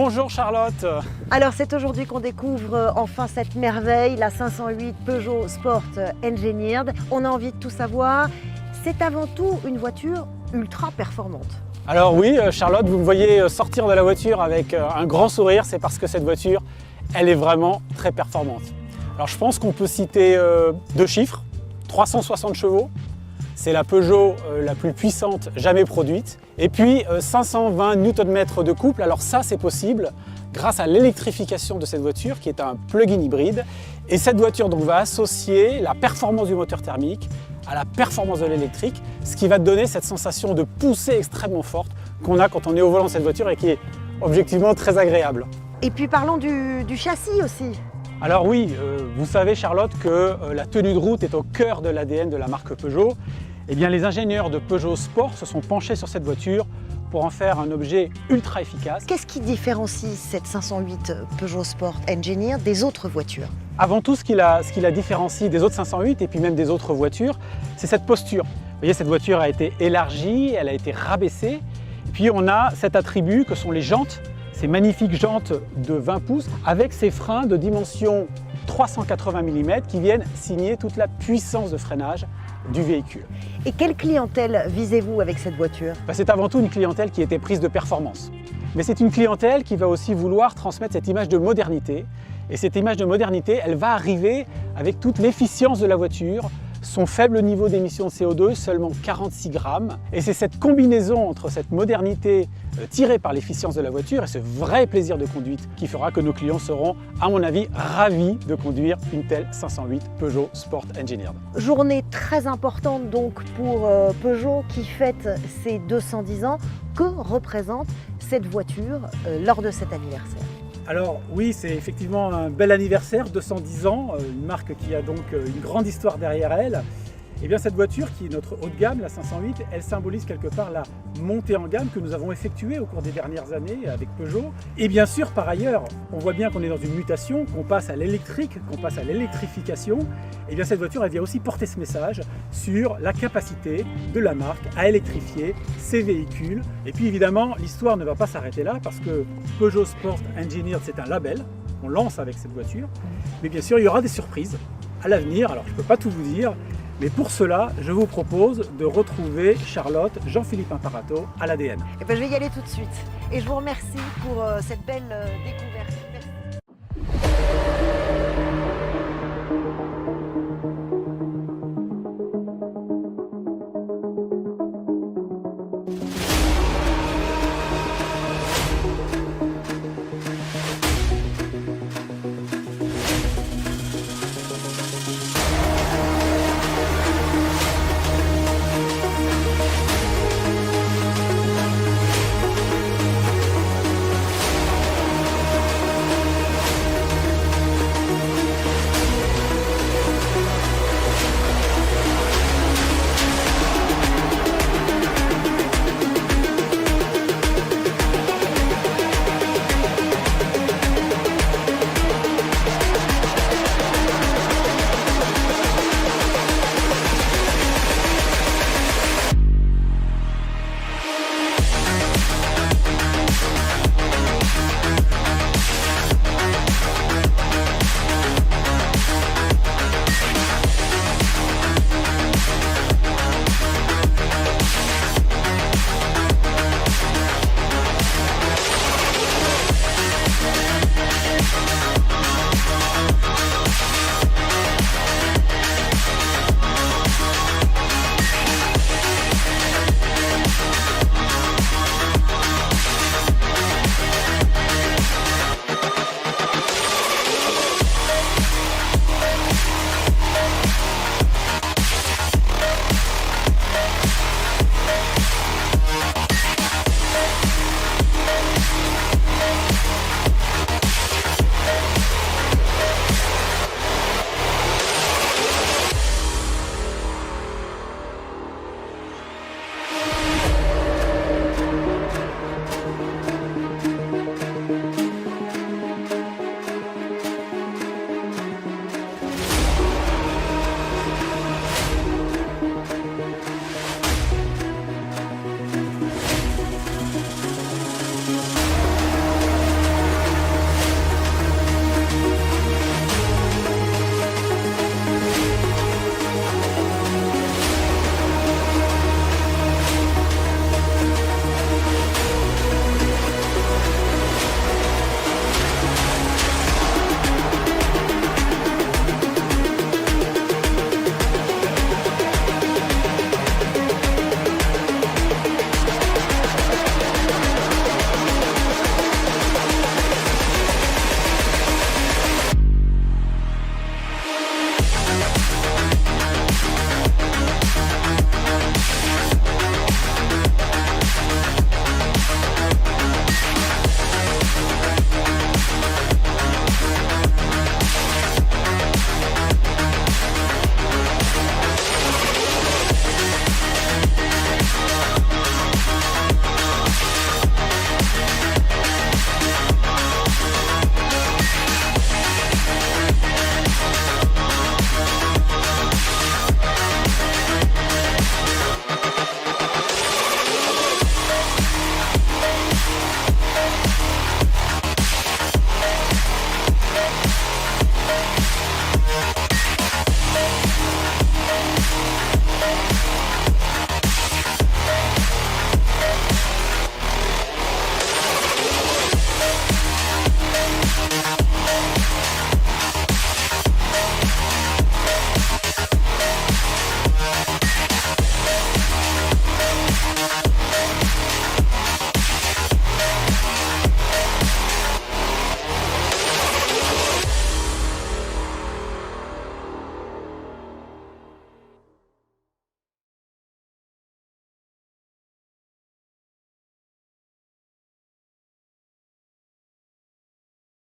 Bonjour Charlotte. Alors c'est aujourd'hui qu'on découvre enfin cette merveille, la 508 Peugeot Sport Engineered. On a envie de tout savoir. C'est avant tout une voiture ultra performante. Alors oui Charlotte, vous me voyez sortir de la voiture avec un grand sourire, c'est parce que cette voiture, elle est vraiment très performante. Alors je pense qu'on peut citer deux chiffres, 360 chevaux. C'est la Peugeot la plus puissante jamais produite. Et puis 520 Nm de couple. Alors ça, c'est possible grâce à l'électrification de cette voiture qui est un plug-in hybride. Et cette voiture donc, va associer la performance du moteur thermique à la performance de l'électrique, ce qui va donner cette sensation de poussée extrêmement forte qu'on a quand on est au volant de cette voiture et qui est objectivement très agréable. Et puis parlons du châssis aussi. Alors oui, vous savez Charlotte que la tenue de route est au cœur de l'ADN de la marque Peugeot. Eh bien, les ingénieurs de Peugeot Sport se sont penchés sur cette voiture pour en faire un objet ultra efficace. Qu'est-ce qui différencie cette 508 Peugeot Sport Engineered des autres voitures? Avant tout, ce qui la différencie des autres 508 et puis même des autres voitures, c'est cette posture. Vous voyez, cette voiture a été élargie, elle a été rabaissée. Et puis on a cet attribut que sont les jantes, ces magnifiques jantes de 20 pouces avec ces freins de dimension 380 mm qui viennent signer toute la puissance de freinage du véhicule. Et quelle clientèle visez-vous avec cette voiture? C'est avant tout une clientèle qui était prise de performance. Mais c'est une clientèle qui va aussi vouloir transmettre cette image de modernité. Et cette image de modernité, elle va arriver avec toute l'efficience de la voiture, son faible niveau d'émission de CO2, seulement 46 grammes. Et c'est cette combinaison entre cette modernité tirée par l'efficience de la voiture et ce vrai plaisir de conduite qui fera que nos clients seront, à mon avis, ravis de conduire une telle 508 Peugeot Sport Engineered. Journée très importante donc pour Peugeot qui fête ses 210 ans. Que représente cette voiture lors de cet anniversaire? Alors oui, c'est effectivement un bel anniversaire, 210 ans, une marque qui a donc une grande histoire derrière elle. Et bien cette voiture qui est notre haut de gamme, la 508, elle symbolise quelque part la montée en gamme que nous avons effectuée au cours des dernières années avec Peugeot. Et bien sûr, par ailleurs, on voit bien qu'on est dans une mutation, qu'on passe à l'électrique, qu'on passe à l'électrification. Et bien cette voiture, elle vient aussi porter ce message sur la capacité de la marque à électrifier ses véhicules. Et puis évidemment, l'histoire ne va pas s'arrêter là parce que Peugeot Sport Engineered, c'est un label qu'on lance avec cette voiture. Mais bien sûr, il y aura des surprises à l'avenir. Alors je ne peux pas tout vous dire. Mais pour cela, je vous propose de retrouver Charlotte, Jean-Philippe Imparato à l'ADN. Je vais y aller tout de suite. Et je vous remercie pour cette belle découverte.